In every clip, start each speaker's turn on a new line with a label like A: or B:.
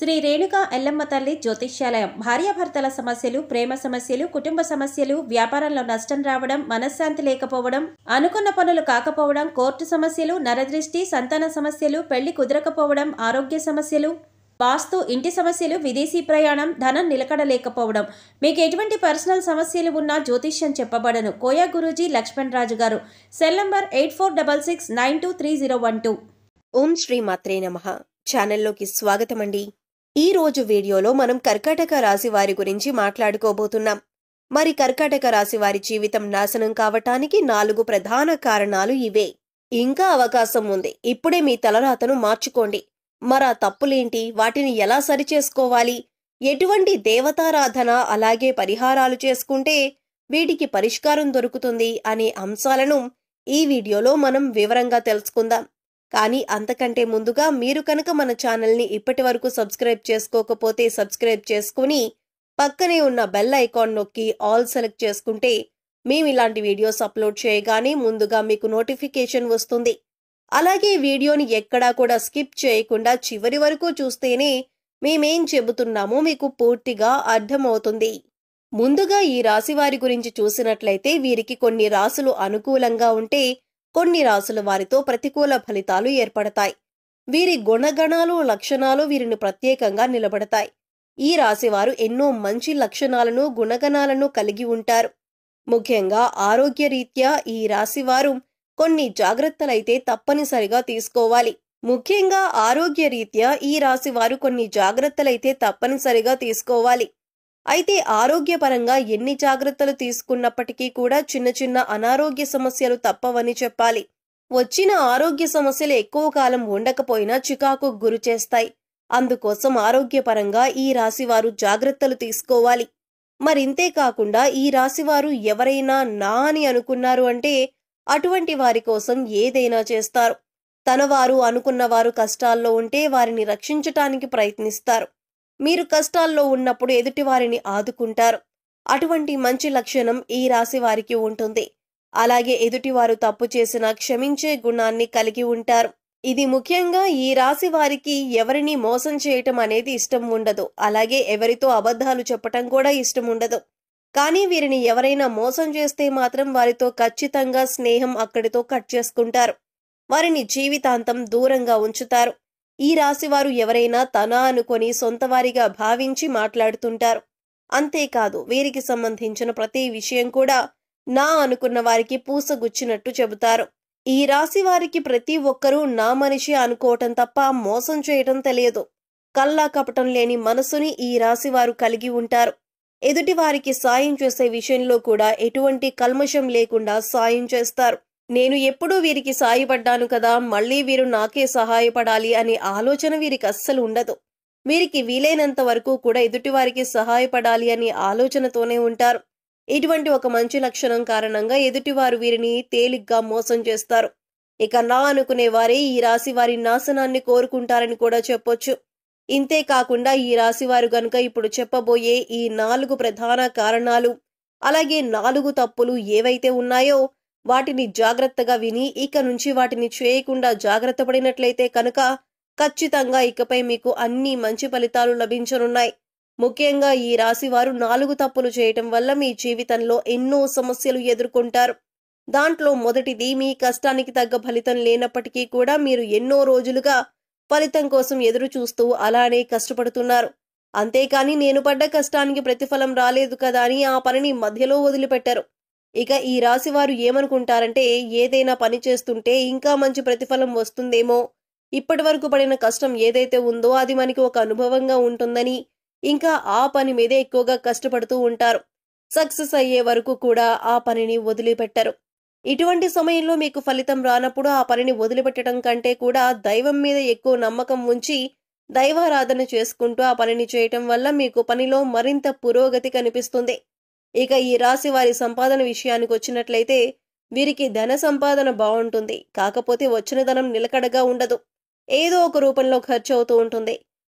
A: శ్రీ రేణుక ఎల్లమ్మ తల్లి జ్యోతిష్యాలయం భార్యాభర్తల సమస్యలు, ప్రేమ సమస్యలు, కుటుంబ సమస్యలు, వ్యాపారంలో నష్టం రావడం, మనశ్శాంతి లేకపోవడం, అనుకున్న పనులు కాకపోవడం, కోర్టు సమస్యలు, నరదృష్టి, సంతాన సమస్యలు, పెళ్లి కుదరకపోవడం, ఆరోగ్య సమస్యలు, వాస్తు, ఇంటి సమస్యలు, విదేశీ ప్రయాణం, ధనం నిలకడలేకపోవడం, మీకు ఎటువంటి పర్సనల్ సమస్యలు ఉన్నా జ్యోతిష్యం చెప్పబడను. కోయా గురూజీ లక్ష్మణ్ రాజు గారు. Cell number 8466923012.
B: ఓం శ్రీ మాత్రే నమః. ఛానల్లోకి స్వాగతమండి. ఈ రోజు వీడియోలో మనం కర్కాటక రాశి వారి గురించి మాట్లాడుకోబోతున్నాం. మరి కర్కాటక రాశి వారి జీవితం నాశనం కావటానికి 4 ప్రధాన కారణాలు ఇవే. ఇంకా అవకాశం ఉంది. ఇప్పుడే మీ తలరాతను మార్చుకోండి. మరా తప్పులేంటి, వాటిని ఎలా సరిచేసుకోవాలి, ఎటువంటి దేవతారాధన అలాగే పరిహారాలు చేసుకుంటే వీటికి పరిష్కారం దొరుకుతుంది అనే అంశాలను ఈ వీడియోలో మనం వివరంగా తెలుసుకుందాం. కానీ అంతకంటే ముందుగా మీరు కనుక మన ఛానల్ని ఇప్పటి వరకు సబ్స్క్రైబ్ చేసుకోకపోతే సబ్స్క్రైబ్ చేసుకుని పక్కనే ఉన్న బెల్ ఐకాన్ నొక్కి ఆల్ సెలెక్ట్ చేసుకుంటే మేము ఇలాంటి వీడియోస్ అప్లోడ్ చేయగానే ముందుగా మీకు నోటిఫికేషన్ వస్తుంది. అలాగే వీడియోని ఎక్కడా కూడా స్కిప్ చేయకుండా చివరి వరకు చూస్తేనే మేమేం చెబుతున్నామో మీకు పూర్తిగా అర్థమవుతుంది. ముందుగా ఈ రాశి వారి గురించి చూసినట్లయితే వీరికి కొన్ని రాశులు అనుకూలంగా ఉంటే కొన్ని రాశుల వారితో ప్రతికూల ఫలితాలు ఏర్పడతాయి. వీరి గుణగణాలు, లక్షణాలు వీరిని ప్రత్యేకంగా నిలబడతాయి. ఈ రాశివారు ఎన్నో మంచి లక్షణాలను, గుణగణాలను కలిగి ఉంటారు. ముఖ్యంగా ఆరోగ్యరీత్యా ఈ రాశివారు కొన్ని జాగ్రత్తలైతే తప్పనిసరిగా తీసుకోవాలి. అయితే ఆరోగ్యపరంగా ఎన్ని జాగ్రత్తలు తీసుకున్నప్పటికీ కూడా చిన్న చిన్న అనారోగ్య సమస్యలు తప్పవని చెప్పాలి. వచ్చిన ఆరోగ్య సమస్యలు ఎక్కువ కాలం ఉండకపోయినా చికాకు గురి చేస్తాయి. అందుకోసం ఆరోగ్యపరంగా ఈ రాశివారు జాగ్రత్తలు తీసుకోవాలి. మరింతే కాకుండా ఈ రాశివారు ఎవరైనా నా అని అనుకున్నారు అంటే అటువంటి వారి కోసం ఏదైనా చేస్తారు. తనవారు అనుకున్నవారు కష్టాల్లో ఉంటే వారిని రక్షించటానికి ప్రయత్నిస్తారు. మీరు కష్టాల్లో ఉన్నప్పుడు ఎదుటి వారిని ఆదుకుంటారు. అటువంటి మంచి లక్షణం ఈ రాశి వారికి ఉంటుంది. అలాగే ఎదుటివారు తప్పు చేసినా క్షమించే గుణాన్ని కలిగి ఉంటారు. ఇది ముఖ్యంగా ఈ రాశి వారికి ఎవరిని మోసం చేయటం అనేది ఇష్టం ఉండదు. అలాగే ఎవరితో అబద్ధాలు చెప్పటం కూడా ఇష్టం ఉండదు. కానీ వీరిని ఎవరైనా మోసం చేస్తే మాత్రం వారితో ఖచ్చితంగా స్నేహం అక్కడితో కట్ చేసుకుంటారు. వారిని జీవితాంతం దూరంగా ఉంచుతారు. ఈ రాశివారు ఎవరైనా తన అనుకొని సొంతవారిగా భావించి మాట్లాడుతుంటారు. అంతేకాదు వీరికి సంబంధించిన ప్రతి విషయం కూడా నా అనుకున్న వారికి పూసగుచ్చినట్టు చెబుతారు. ఈ రాశి వారికి ప్రతి ఒక్కరూ నా మనిషి అనుకోవటం తప్ప మోసం చేయటం తెలియదు. కల్లా కపటం లేని మనసుని ఈ రాశివారు కలిగి ఉంటారు. ఎదుటి వారికి సాయం చేసే విషయంలో కూడా ఎటువంటి కల్మషం లేకుండా సాయం చేస్తారు. నేను ఎప్పుడూ వీరికి సాయపడ్డాను కదా, మళ్లీ వీరు నాకే సహాయపడాలి అనే ఆలోచన వీరికి అస్సలు ఉండదు. వీరికి వీలైనంత వరకు కూడా ఎదుటివారికి సహాయపడాలి అనే ఆలోచనతోనే ఉంటారు. ఇటువంటి ఒక మంచి లక్షణం కారణంగా ఎదుటివారు వీరిని తేలిగ్గా మోసం చేస్తారు. ఇక నా అనుకునే వారే ఈ రాశి వారి నాశనాన్ని కోరుకుంటారని కూడా చెప్పొచ్చు. ఇంతే కాకుండా ఈ రాశివారు గనుక ఇప్పుడు చెప్పబోయే ఈ 4 ప్రధాన కారణాలు అలాగే 4 తప్పులు ఏవైతే ఉన్నాయో వాటిని జాగ్రత్తగా విని ఇక నుంచి వాటిని చేయకుండా జాగ్రత్త పడినట్లయితే కనుక ఖచ్చితంగా ఇకపై మీకు అన్ని మంచి ఫలితాలు లభించనున్నాయి. ముఖ్యంగా ఈ రాశివారు 4 తప్పులు చేయటం వల్ల మీ జీవితంలో ఎన్నో సమస్యలు ఎదుర్కొంటారు. దాంట్లో మొదటిది, మీ కష్టానికి తగ్గ ఫలితం లేనప్పటికీ కూడా మీరు ఎన్నో రోజులుగా ఫలితం కోసం ఎదురు చూస్తూ అలానే కష్టపడుతున్నారు. అంతేకాని నేను పడ్డ కష్టానికి ప్రతిఫలం రాలేదు కదా అని ఆ పనిని మధ్యలో వదిలిపెట్టారు. ఇక ఈ రాశివారు ఏమనుకుంటారంటే ఏదైనా పని చేస్తుంటే ఇంకా మంచి ప్రతిఫలం వస్తుందేమో, ఇప్పటి వరకు పడిన కష్టం ఏదైతే ఉందో అది మనకి ఒక అనుభవంగా ఉంటుందని ఇంకా ఆ పని మీదే ఎక్కువగా కష్టపడుతూ ఉంటారు. సక్సెస్ అయ్యే వరకు కూడా ఆ పనిని వదిలిపెట్టరు. ఇటువంటి సమయంలో మీకు ఫలితం రానప్పుడు ఆ పనిని వదిలిపెట్టడం కంటే కూడా దైవం మీద ఎక్కువ నమ్మకం ఉంచి దైవారాధన చేసుకుంటూ ఆ పనిని చేయటం వల్ల మీకు పనిలో మరింత పురోగతి కనిపిస్తుంది. ఇక ఈ రాశి వారి సంపాదన విషయానికి వచ్చినట్లయితే వీరికి ధన సంపాదన బాగుంటుంది. కాకపోతే వచ్చిన ధనం నిలకడగా ఉండదు. ఏదో ఒక రూపంలో ఖర్చు అవుతూ ఉంటుంది.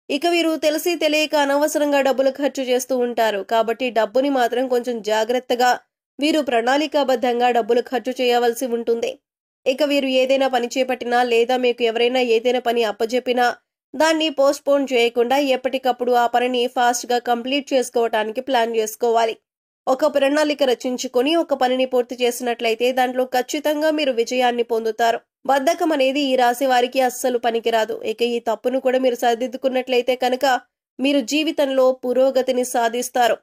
B: ఇక వీరు తెలిసి తెలియక అనవసరంగా డబ్బులు ఖర్చు చేస్తూ ఉంటారు. కాబట్టి డబ్బుని మాత్రం కొంచెం జాగ్రత్తగా వీరు ప్రణాళికాబద్ధంగా డబ్బులు ఖర్చు చేయవలసి ఉంటుంది. ఇక వీరు ఏదైనా పని చేపట్టినా లేదా మీకు ఎవరైనా ఏదైనా పని అప్పజెప్పినా దాన్ని పోస్ట్‌పోన్ చేయకుండా ఎప్పటికప్పుడు ఆ పనిని ఫాస్ట్‌గా కంప్లీట్ చేసుకోవటానికి ప్లాన్ చేసుకోవాలి. ఒక ప్రణాళిక రచించుకొని ఒక పనిని పూర్తి చేసినట్లయితే దాంట్లో ఖచ్చితంగా మీరు విజయాన్ని పొందుతారు. బద్ధకం అనేది ఈ రాశి వారికి అస్సలు పనికిరాదు. ఇక ఈ తప్పును కూడా మీరు సరిదిద్దుకున్నట్లయితే కనుక మీరు జీవితంలో పురోగతిని సాధిస్తారు.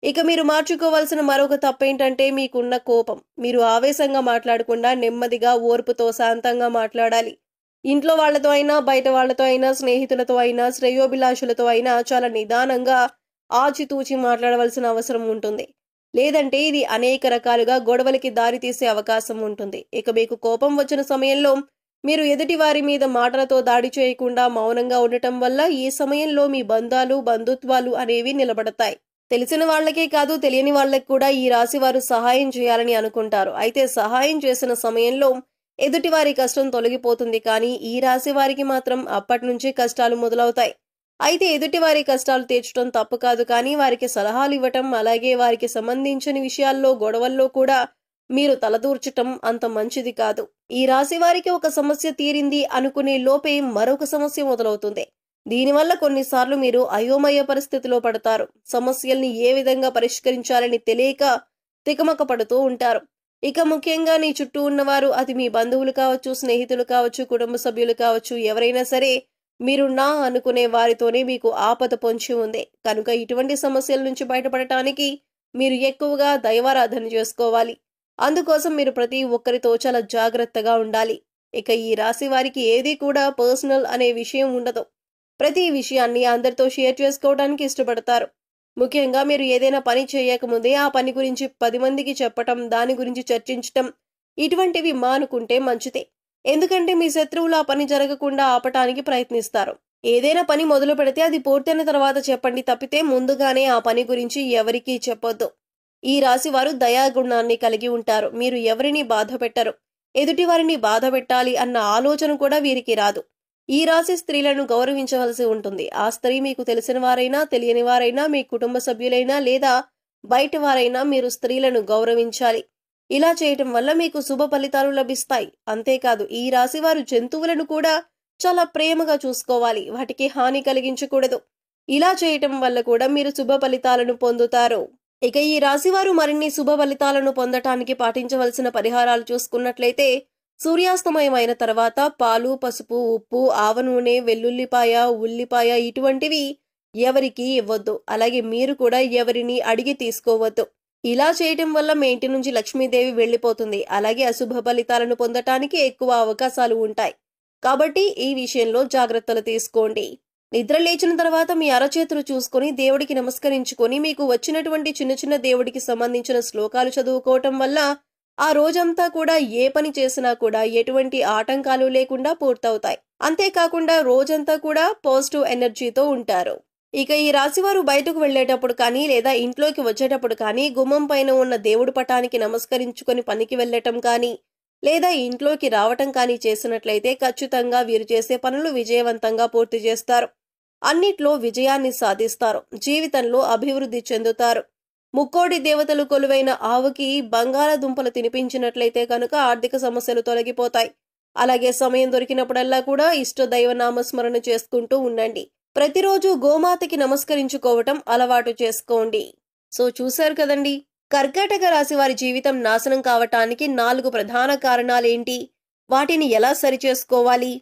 B: ఇక మీరు మార్చుకోవాల్సిన మరొక తప్పేంటంటే మీకున్న కోపం. మీరు ఆవేశంగా మాట్లాడకుండా నెమ్మదిగా, ఓర్పుతో, శాంతంగా మాట్లాడాలి. ఇంట్లో వాళ్ళతో అయినా, బయట వాళ్ళతో అయినా, స్నేహితులతో అయినా, శ్రేయోభిలాషులతో అయినా చాలా నిదానంగా, ఆచితూచి మాట్లాడవలసిన అవసరం ఉంటుంది. లేదంటే ఇది అనేక రకాలుగా గొడవలకి దారితీసే అవకాశం ఉంటుంది. ఇక మీకు కోపం వచ్చిన సమయంలో మీరు ఎదుటి వారి మీద మాటలతో దాడి చేయకుండా మౌనంగా ఉండటం వల్ల ఈ సమయంలో మీ బంధాలు, బంధుత్వాలు అనేవి నిలబడతాయి. తెలిసిన వాళ్ళకే కాదు, తెలియని వాళ్ళకి కూడా ఈ రాశి వారు సహాయం చేయాలని అనుకుంటారు. అయితే సహాయం చేసిన సమయంలో ఎదుటివారి కష్టం తొలగిపోతుంది, కానీ ఈ రాశి వారికి మాత్రం అప్పటి నుంచి కష్టాలు మొదలవుతాయి. అయితే ఎదుటివారి కష్టాలు తీర్చడం తప్పు కాదు, కానీ వారికి సలహాలు ఇవ్వటం, అలాగే వారికి సంబంధించిన విషయాల్లో, గొడవల్లో కూడా మీరు తలదూర్చటం అంత మంచిది కాదు. ఈ రాశి వారికి ఒక సమస్య తీరింది అనుకునే లోపే మరొక సమస్య మొదలవుతుంది. దీనివల్ల కొన్నిసార్లు మీరు అయోమయ పరిస్థితిలో పడతారు. సమస్యల్ని ఏ విధంగా పరిష్కరించాలని తెలియక తికమక పడుతూ ఉంటారు. ఇక ముఖ్యంగా నీ చుట్టూ ఉన్నవారు, అది మీ బంధువులు కావచ్చు, స్నేహితులు కావచ్చు, కుటుంబ సభ్యులు కావచ్చు, ఎవరైనా సరే మీరు నా అనుకునే వారితోనే మీకు ఆపద పొంచి ఉంది. కనుక ఇటువంటి సమస్యల నుంచి బయటపడటానికి మీరు ఎక్కువగా దైవారాధన చేసుకోవాలి. అందుకోసం మీరు ప్రతి ఒక్కరితో చాలా జాగ్రత్తగా ఉండాలి. ఇక ఈ రాశి వారికి ఏది కూడా పర్సనల్ అనే విషయం ఉండదు. ప్రతి విషయాన్ని అందరితో షేర్ చేసుకోవడానికి ఇష్టపడతారు. ముఖ్యంగా మీరు ఏదైనా పని చేయకముందే ఆ పని గురించి 10 మందికి చెప్పటం, దాని గురించి చర్చించటం, ఇటువంటివి మానుకుంటే మంచిదే. ఎందుకంటే మీ శత్రువులు ఆ పని జరగకుండా ఆపటానికి ప్రయత్నిస్తారు. ఏదైనా పని మొదలు పెడితే అది పూర్తయిన తర్వాత చెప్పండి తప్పితే ముందుగానే ఆ పని గురించి ఎవరికీ చెప్పొద్దు. ఈ రాశి వారు దయాగుణాన్ని కలిగి ఉంటారు. మీరు ఎవరిని బాధ పెట్టరు. ఎదుటి వారిని బాధ పెట్టాలి అన్న ఆలోచన కూడా వీరికి రాదు. ఈ రాశి స్త్రీలను గౌరవించవలసి ఉంటుంది. ఆ స్త్రీ మీకు తెలిసిన వారైనా, తెలియని వారైనా, మీ కుటుంబ సభ్యులైనా లేదా బయట వారైనా మీరు స్త్రీలను గౌరవించాలి. ఇలా చేయటం వల్ల మీకు శుభ ఫలితాలు లభిస్తాయి. అంతేకాదు ఈ రాశి వారు జంతువులను కూడా చాలా ప్రేమగా చూసుకోవాలి. వాటికి హాని కలిగించకూడదు. ఇలా చేయటం వల్ల కూడా మీరు శుభ ఫలితాలను పొందుతారు. ఇక ఈ రాశి వారు మరిన్ని శుభ ఫలితాలను పొందటానికి పాటించవలసిన పరిహారాలు చూసుకున్నట్లయితే, సూర్యాస్తమయమైన తర్వాత పాలు, పసుపు, ఉప్పు, ఆవ నూనె, వెల్లుల్లిపాయ, ఉల్లిపాయ ఇటువంటివి ఎవరికీ ఇవ్వద్దు. అలాగే మీరు కూడా ఎవరిని అడిగి తీసుకోవద్దు. ఇలా చేయటం వల్ల మీ ఇంటి నుంచి లక్ష్మీదేవి వెళ్లిపోతుంది. అలాగే అశుభ ఫలితాలను పొందటానికి ఎక్కువ అవకాశాలు ఉంటాయి. కాబట్టి ఈ విషయంలో జాగ్రత్తలు తీసుకోండి. నిద్ర లేచిన తర్వాత మీ అరచేతులు చూసుకొని దేవుడికి నమస్కరించుకొని మీకు వచ్చినటువంటి చిన్న చిన్న దేవుడికి సంబంధించిన శ్లోకాలు చదువుకోవటం వల్ల ఆ రోజంతా కూడా ఏ పని చేసినా కూడా ఎటువంటి ఆటంకాలు లేకుండా పూర్తవుతాయి. అంతేకాకుండా రోజంతా కూడా పాజిటివ్ ఎనర్జీతో ఉంటారు. ఇక ఈ రాశివారు బయటకు వెళ్లేటప్పుడు కానీ లేదా ఇంట్లోకి వచ్చేటప్పుడు కానీ గుమ్మం పైన ఉన్న దేవుడి పటానికి నమస్కరించుకొని పనికి వెళ్లటం కానీ లేదా ఇంట్లోకి రావటం కానీ చేసినట్లయితే ఖచ్చితంగా వీరు చేసే పనులు విజయవంతంగా పూర్తి చేస్తారు. అన్నిట్లో విజయాన్ని సాధిస్తారు. జీవితంలో అభివృద్ధి చెందుతారు. ముక్కోడి దేవతలు కొలువైన ఆవుకి బంగాళదుంపలు తినిపించినట్లయితే కనుక ఆర్థిక సమస్యలు తొలగిపోతాయి. అలాగే సమయం దొరికినప్పుడల్లా కూడా ఇష్ట దైవ నామస్మరణ చేసుకుంటూ ఉండండి. ప్రతిరోజు గోమాతకి నమస్కరించుకోవటం అలవాటు చేసుకోండి. సో చూశారు కదండి, కర్కాటక రాశి వారి జీవితం నాశనం కావటానికి 4 ప్రధాన కారణాలేంటి, వాటిని ఎలా సరిచేసుకోవాలి,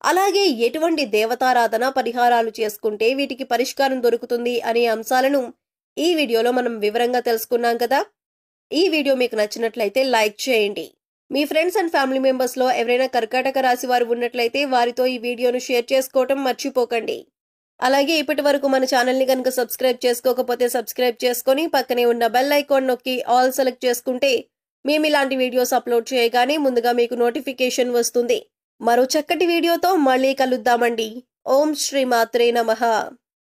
B: అలాగే ఎటువంటి దేవతారాధన పరిహారాలు చేసుకుంటే వీటికి పరిష్కారం దొరుకుతుంది అనే అంశాలను ఈ వీడియోలో మనం వివరంగా తెలుసుకున్నాం కదా. ఈ వీడియో మీకు నచ్చినట్లయితే లైక్ చేయండి. మీ ఫ్రెండ్స్ అండ్ ఫ్యామిలీ మెంబర్స్ లో ఎవరైనా కర్కాటక రాశి వారు ఉన్నట్లయితే వారితో ఈ వీడియోను షేర్ చేసుకోవటం మర్చిపోకండి. అలాగే ఇప్పటి వరకు మన ఛానల్ ని కనుక సబ్స్క్రైబ్ చేసుకోకపోతే సబ్స్క్రైబ్ చేసుకొని పక్కనే ఉన్న బెల్ ఐకాన్ నొక్కి ఆల్ సెలెక్ట్ చేసుకుంటే మేము ఇలాంటి వీడియోస్ అప్లోడ్ చేయగానే ముందుగా మీకు నోటిఫికేషన్ వస్తుంది. మరో చక్కటి వీడియోతో మళ్ళీ కలుద్దామండి. ఓం శ్రీ మాత్రే నమః.